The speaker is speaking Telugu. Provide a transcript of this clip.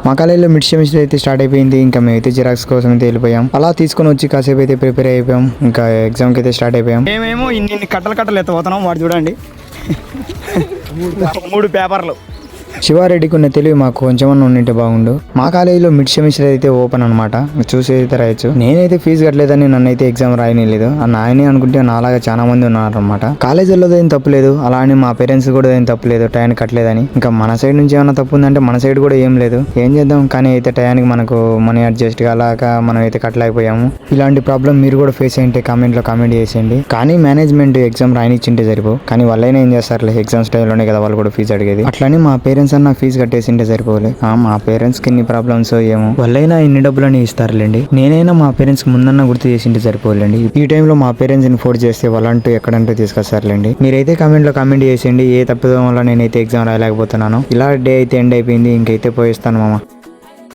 మా కాలేజీలో మిడ్ సెమిస్టర్ అయితే స్టార్ట్ అయిపోయింది. ఇంకా మేమైతే జిరాక్స్ కోసం అయితే వెళ్ళిపోయాం. అలా తీసుకొని వచ్చి కాసేపు అయితే ప్రిపేర్ అయిపోయాం. ఇంకా ఎగ్జామ్ కి అయితే స్టార్ట్ అయిపోయాం. మేమేమో ఇన్ని కట్టలు ఎత్తపోతున్నాం. వాడు చూడండి 3 పేపర్లు. శివారెడ్డికి ఉన్న తెలివి మాకు కొంచెమన్నా ఉండింటే బాగుండు. మా కాలేజీలో మిడ్ సెమిస్టర్ అయితే ఓపెన్ అనమాట. చూసి అయితే రాయొచ్చు. నేనైతే ఫీజు కట్టలేదని నన్ను అయితే ఎగ్జామ్ రాయనిలేదు. నాయనే అనుకుంటే నాలాగా చాలా మంది ఉన్నారనమాట. కాలేజీలో ఏం తప్పులేదు, అలా అని మా పేరెంట్స్ కూడా ఏం తప్పులేదు టయానికి కట్టలేదని. ఇంకా మన సైడ్ నుంచి ఏమైనా తప్పు ఉందంటే మన సైడ్ కూడా ఏం లేదు. ఏం చేద్దాం, కానీ అయితే టయానికి మనకు మనీ అడ్జస్ట్ కాలాక మనం అయితే కట్టలేకపోయాము. ఇలాంటి ప్రాబ్లం మీరు కూడా ఫేస్ అయ్యింటే కామెంట్లో కామెంట్ చేసేయండి. కానీ మేనేజ్మెంట్ ఎగ్జామ్ రాయనిచ్చింటే సరిపో. కానీ వాళ్ళైనా ఏం చేస్తారులే, ఎగ్జామ్స్ టైంలోనే కదా వాళ్ళు కూడా ఫీజు అడిగేది. అట్లని మా పేరెంట్స్ అన్న ఫీజు కట్టేసింటే సరిపోలే. మా పేరెంట్స్ కి ఇన్ని ప్రాబ్లమ్స్ ఏమో, వాళ్ళైనా ఇన్ని డబ్బులని ఇస్తారులేండి. నేనైనా మా పేరెంట్స్ కి ముందన్నా గుర్తు చేసింటే సరిపోలేండి. ఈ టైంలో మా పేరెంట్స్ ని ఫోర్స్ చేస్తే వాళ్ళంటూ ఎక్కడంటూ తీసుకొస్తారులేండి. మీరైతే కామెంట్లో కామెంట్ చేసేయండి ఏ తప్పుదం వల్ల నేనైతే ఎగ్జామ్ రాయలేకపోతున్నాను. ఇలా డే అయితే ఎండ్ అయిపోయింది. ఇంకైతే పోయిస్తాను మామ.